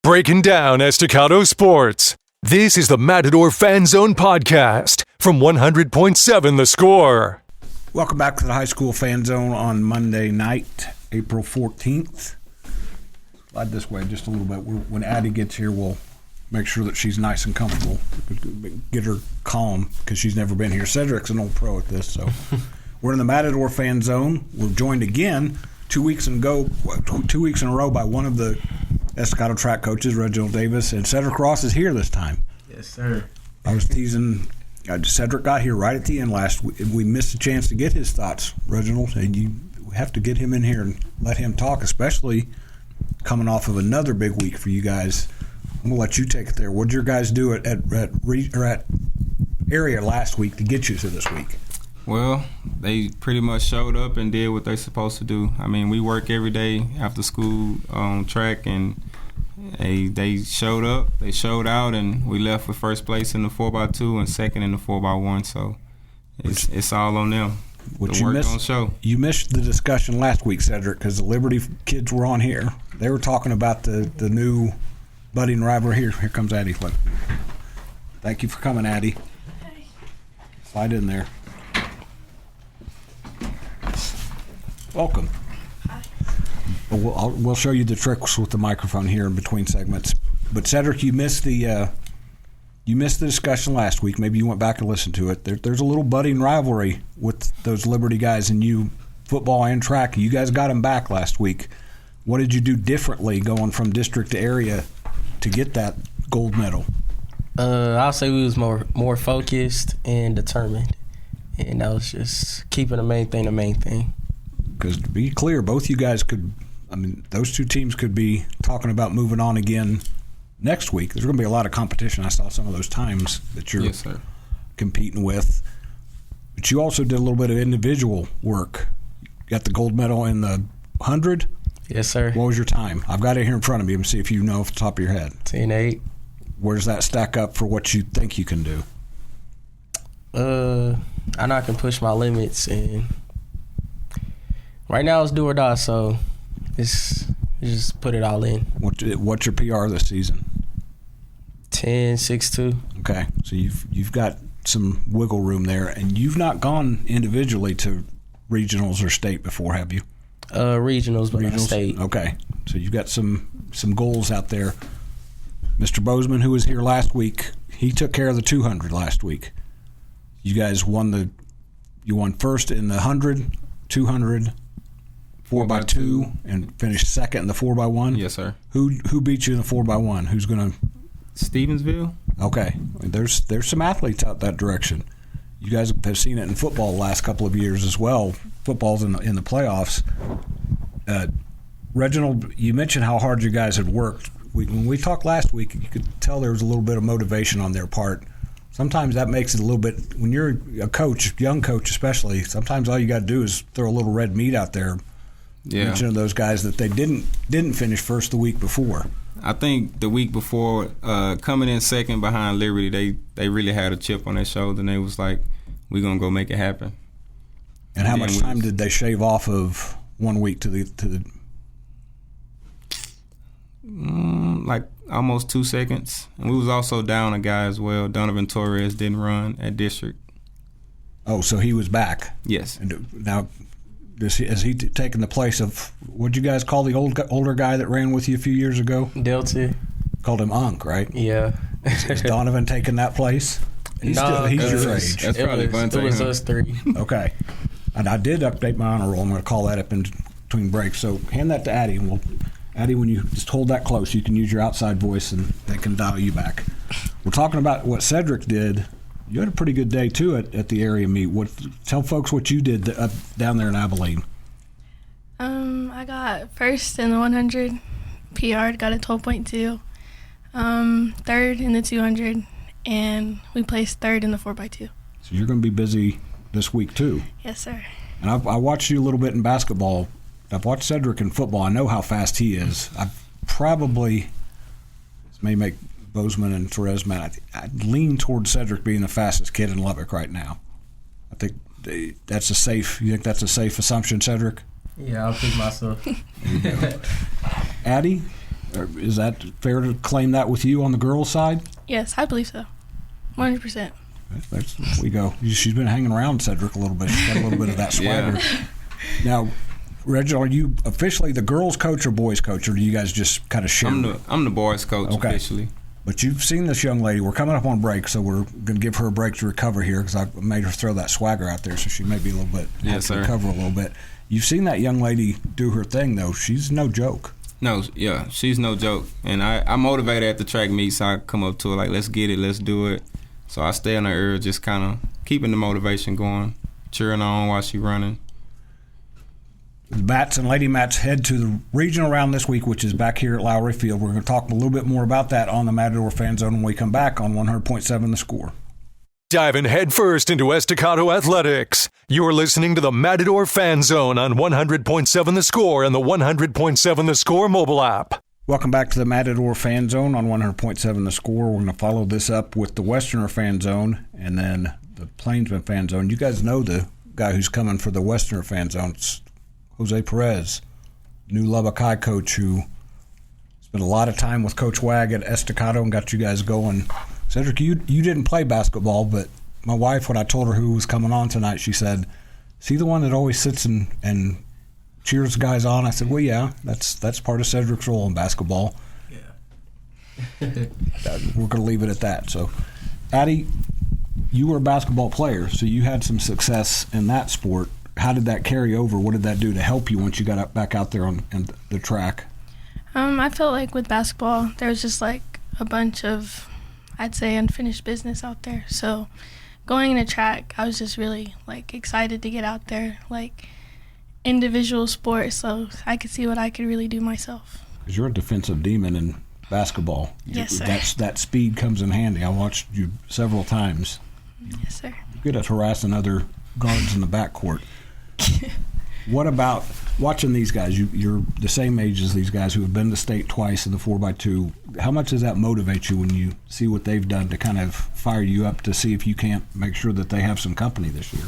Breaking down Estacado sports. This is the Matador Fan Zone podcast from 100.7 The Score. Welcome back to the High School Fan Zone on Monday night, April 14th. Slide this way just a little bit. When Addie gets here, we'll make sure that she's nice and comfortable. Get her calm because she's never been here. Cedric's an old pro at this, so we're in the Matador Fan Zone. We're joined again 2 weeks in a row by one of the Estacado track coaches, Reginald Davis, and Cedric Ross is here this time. Yes, sir. I was teasing. Cedric got here right at the end last week. We missed a chance to get his thoughts, Reginald, and you have to get him in here and let him talk, especially coming off of another big week for you guys. I'm going to let you take it there. What did your guys do at area last week to get you to this week? Well, they pretty much showed up and did what they're supposed to do. I mean, we work every day after school on track, and they showed up, they showed out, and we left with first place in the 4x2 and second in the 4x1. So it's all on them. What you missed, you missed the discussion last week, Cedric, because the Liberty kids were on here. They were talking about the new budding rivalry. Here comes Addie. Look. Thank you for coming, Addie. Hey. Slide in there. Welcome. Hi. We'll show you the tricks with the microphone here in between segments. But Cedric, you missed the discussion last week. Maybe you went back and listened to it. There's a little budding rivalry with those Liberty guys and you, football and track. You guys got them back last week. What did you do differently going from district to area to get that gold medal? I'll say we was more focused and determined, and that was just keeping the main thing. Because to be clear, both you guys those two teams could be talking about moving on again next week. There's going to be a lot of competition. I saw some of those times that you're competing with. But you also did a little bit of individual work. You got the gold medal in the 100? Yes, sir. What was your time? I've got it here in front of me. Let me see if you know off the top of your head. 10-8. Where does that stack up for what you think you can do? I know I can push my limits, and right now it's do or die, so it's just put it all in. What's your PR this season? 10.62. Okay, so you've got some wiggle room there, and you've not gone individually to regionals or state before, have you? Regionals, but not state. Okay, so you've got some goals out there. Mr. Bozeman, who was here last week, he took care of the 200 last week. You guys won first in the 100, 200, 4x2, and finished second in the 4x1? Yes, sir. Who beat you in the 4x1? Who's going to? Stevensville. Okay. There's some athletes out that direction. You guys have seen it in football the last couple of years as well. Football's in the playoffs. Reginald, you mentioned how hard you guys had worked. When we talked last week, you could tell there was a little bit of motivation on their part. Sometimes that makes it a little bit, when you're a coach, young coach especially, sometimes all you got to do is throw a little red meat out there. Yeah. Mentioning those guys that they didn't finish first the week before. I think the week before, coming in second behind Liberty, they really had a chip on their shoulder, and they was like, we're going to go make it happen. And how much time did they shave off of 1 week to the like almost 2 seconds. And we was also down a guy as well. Donovan Torres didn't run at district. Oh, so he was back. Yes. And now, has he taken the place of, what'd you guys call the older guy that ran with you a few years ago? Delta. Called him Unc, right? Yeah. Is Donovan taking that place? He's your age. That's probably It was us three. Okay. And I did update my honor roll. I'm going to call that up in between breaks. So hand that to Addie, and Addie, when you just hold that close, you can use your outside voice, and they can dial you back. We're talking about what Cedric did. You had a pretty good day, too, at the area meet. Tell folks what you did down there in Abilene. I got first in the 100, PR'd, got a 12.2, third in the 200, and we placed third in the 4x2. So you're going to be busy this week, too. Yes, sir. And I watched you a little bit in basketball. I've watched Cedric in football. I know how fast he is. This may make Bozeman and Torres mad. I'd lean toward Cedric being the fastest kid in Lubbock right now. I think that's a safe. You think that's a safe assumption, Cedric? Yeah, I'll pick myself. Addie, Is that fair to claim that with you on the girls' side? Yes, I believe so. 100%. There we go. She's been hanging around Cedric a little bit. She's got a little bit of that swagger. Yeah. Now, Reginald, are you officially the girls' coach or boys' coach, or do you guys just kind of share? I'm the boys' coach officially. But you've seen this young lady. We're coming up on break, so we're going to give her a break to recover here because I made her throw that swagger out there, so she may be a little bit have to recover a little bit. You've seen that young lady do her thing, though. She's no joke. No, yeah, she's no joke. And I motivate her at the track meets. So I come up to her like, let's get it, let's do it. So I stay in her ear, just kind of keeping the motivation going, cheering on while she's running. The Mats and Lady Mats head to the regional round this week, which is back here at Lowry Field. We're going to talk a little bit more about that on the Matador Fan Zone when we come back on 100.7 The Score. Diving headfirst into Estacado athletics. You're listening to the Matador Fan Zone on 100.7 The Score and the 100.7 The Score mobile app. Welcome back to the Matador Fan Zone on 100.7 The Score. We're going to follow this up with the Westerner Fan Zone and then the Plainsman Fan Zone. You guys know the guy who's coming for the Westerner Fan Zone. It's Jose Perez, new Lubbock High coach who spent a lot of time with Coach Wag at Estacado and got you guys going. Cedric, you didn't play basketball, but my wife, when I told her who was coming on tonight, she said, "See the one that always sits and cheers guys on?" I said, "Well, yeah, that's part of Cedric's role in basketball." Yeah. We're going to leave it at that. So, Addie, you were a basketball player, so you had some success in that sport. How did that carry over? What did that do to help you once you got back out there on the track? I felt like with basketball, there was just like a bunch of, I'd say, unfinished business out there. So going into track, I was just really like excited to get out there, like individual sports, so I could see what I could really do myself. Because you're a defensive demon in basketball. Yes, sir. That speed comes in handy. I watched you several times. Yes, sir. You're good at harassing other guards in the backcourt. What about watching these guys? You're the same age as these guys who have been to state twice in the 4x2. How much does that motivate you when you see what they've done to kind of fire you up to see if you can't make sure that they have some company this year?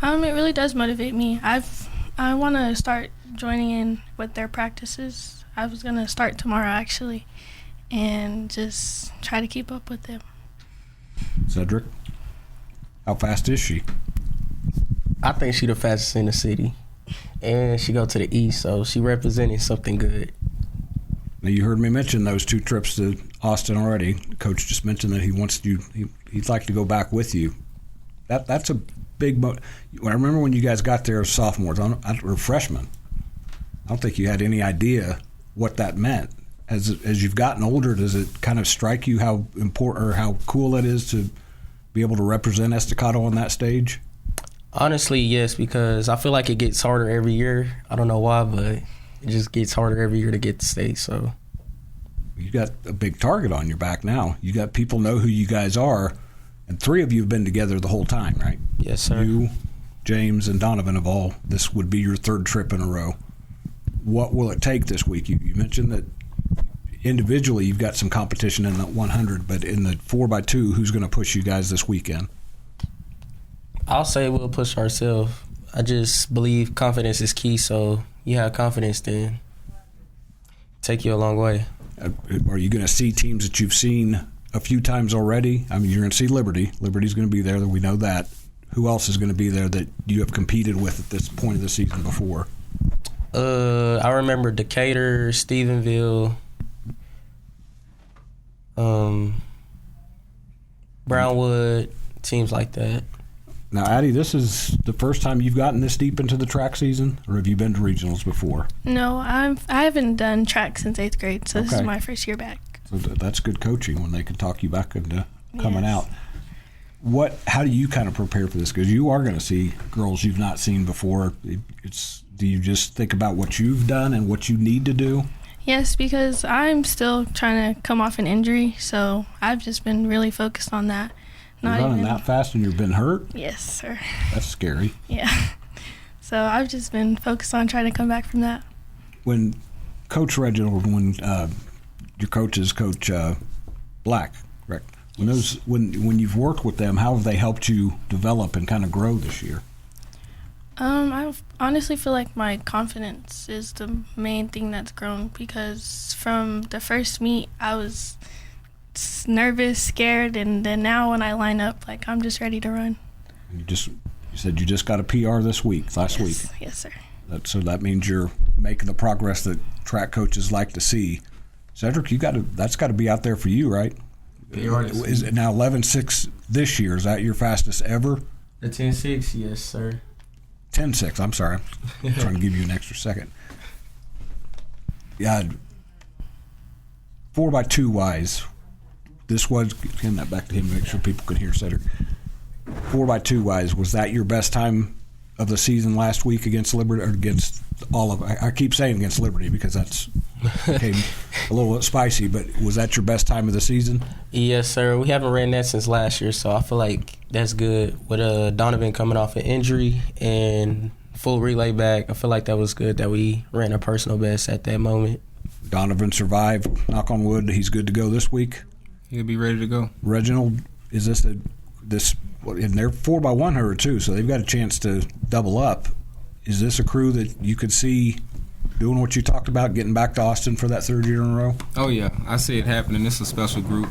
It really does motivate me. I want to start joining in with their practices. I was going to start tomorrow, actually, and just try to keep up with them. Cedric, how fast is she? I think she the fastest in the city, and she go to the east, so she representing something good. Now you heard me mention those 2 trips to Austin already. Coach just mentioned that he wants you. He'd like to go back with you. That's a big. I remember when you guys got there as sophomores or freshmen. I don't think you had any idea what that meant. As you've gotten older, does it kind of strike you how important or how cool it is to be able to represent Estacado on that stage? Honestly, yes, because I feel like it gets harder every year. I don't know why, but it just gets harder every year to get to state. So you got a big target on your back now. You got people know who you guys are, and 3 of you have been together the whole time, right? Yes, sir. You, James, and Donovan have all. This would be your 3rd trip in a row. What will it take this week? You mentioned that individually you've got some competition in the 100, but in the 4x2, who's going to push you guys this weekend? I'll say we'll push ourselves. I just believe confidence is key, so you have confidence, then take you a long way. Are you going to see teams that you've seen a few times already? I mean, you're going to see Liberty. Liberty's going to be there. We know that. Who else is going to be there that you have competed with at this point of the season before? I remember Decatur, Stephenville, Brownwood, teams like that. Now, Addie, this is the first time you've gotten this deep into the track season, or have you been to regionals before? No, I haven't done track since 8th grade, so this is my first year back. So that's good coaching when they can talk you back into coming out. How do you kind of prepare for this? Because you are going to see girls you've not seen before. Do you just think about what you've done and what you need to do? Yes, because I'm still trying to come off an injury, so I've just been really focused on that. You're running that fast and you've been hurt? Yes, sir. That's scary. Yeah. So I've just been focused on trying to come back from that. When Coach Reginald, when your coach is Coach Black, correct? When you've worked with them, how have they helped you develop and kind of grow this year? I honestly feel like my confidence is the main thing that's grown, because from the first meet I was nervous, scared, and then now when I line up, like, I'm just ready to run. You said you just got a PR last week. Yes, sir. So that means you're making the progress that track coaches like to see. Cedric, that's got to be out there for you, right? Is it now 11.6 this year? Is that your fastest ever? The 10.6, yes, sir. 10.6. I'm sorry. I'm trying to give you an extra second. Yeah. 4x2 wise, this was, hand that back to him to make sure people could hear Cedric. 4x2 wise, was that your best time of the season last week against Liberty, or against all of? I keep saying against Liberty because that's became a little spicy. But was that your best time of the season? Yes, sir. We haven't ran that since last year, so I feel like that's good. With Donovan coming off an injury and full relay back, I feel like that was good that we ran a personal best at that moment. Donovan survived. Knock on wood. He's good to go this week. He'll be ready to go. Reginald, is this and they're 4x100 too, so they've got a chance to double up. Is this a crew that you could see doing what you talked about, getting back to Austin for that third year in a row? Oh yeah, I see it happening. This is a special group.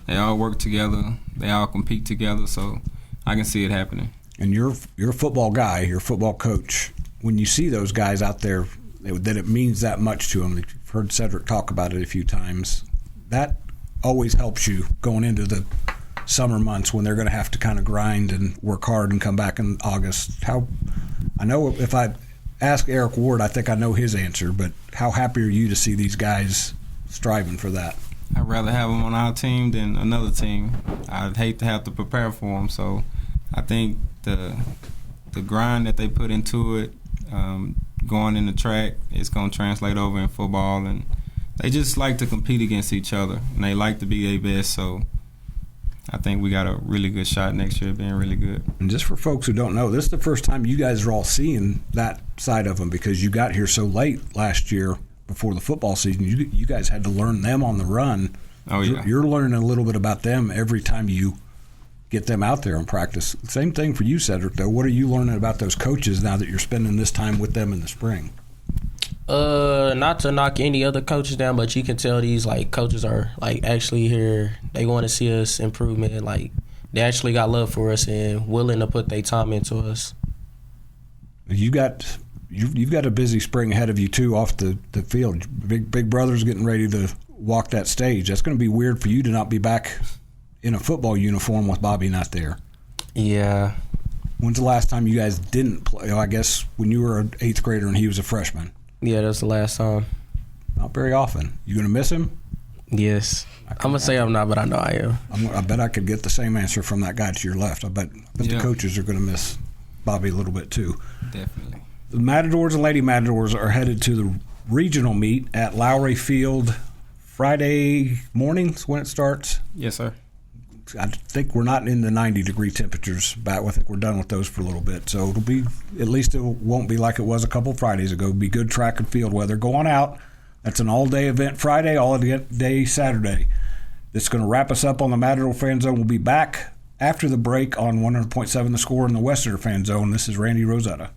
They all work together. They all compete together, so I can see it happening. And you're a football guy, you're a football coach. When you see those guys out there, that it means that much to them. You've heard Cedric talk about it a few times. That always helps you going into the summer months when they're going to have to kind of grind and work hard and come back in August. I know if I ask Eric Ward, I think I know his answer, but how happy are you to see these guys striving for that? I'd rather have them on our team than another team. I'd hate to have to prepare for them, so I think the grind that they put into it, going in the track, it's going to translate over in football, and they just like to compete against each other, and they like to be their best, so I think we got a really good shot next year, being really good. And just for folks who don't know, this is the first time you guys are all seeing that side of them, because you got here so late last year before the football season. You guys had to learn them on the run. Oh, yeah. You're learning a little bit about them every time you get them out there and practice. Same thing for you, Cedric, though. What are you learning about those coaches now that you're spending this time with them in the spring? Not to knock any other coaches down, but you can tell these coaches are actually here. They want to see us improvement. They actually got love for us and willing to put their time into us. You've got a busy spring ahead of you too off the field. Big brother's getting ready to walk that stage. That's going to be weird for you to not be back in a football uniform with Bobby not there. Yeah. When's the last time you guys didn't play? I guess when you were an 8th grader and he was a freshman. Yeah, that's the last time. Not very often. You going to miss him? Yes. I'm going to say I'm not, but I know I am. I bet I could get the same answer from that guy to your left. I bet the coaches are going to miss Bobby a little bit too. Definitely. The Matadors and Lady Matadors are headed to the regional meet at Lowry Field Friday mornings when it starts. Yes, sir. I think we're not in the 90-degree temperatures. I think we're done with those for a little bit. So it'll be, at least it won't be like it was a couple Fridays ago. It'll be good track and field weather. Going out, that's an all-day event Friday, all-day Saturday. That's going to wrap us up on the Matador Fan Zone. We'll be back after the break on 100.7 The Score in the Westerner Fan Zone. This is Randy Rosetta.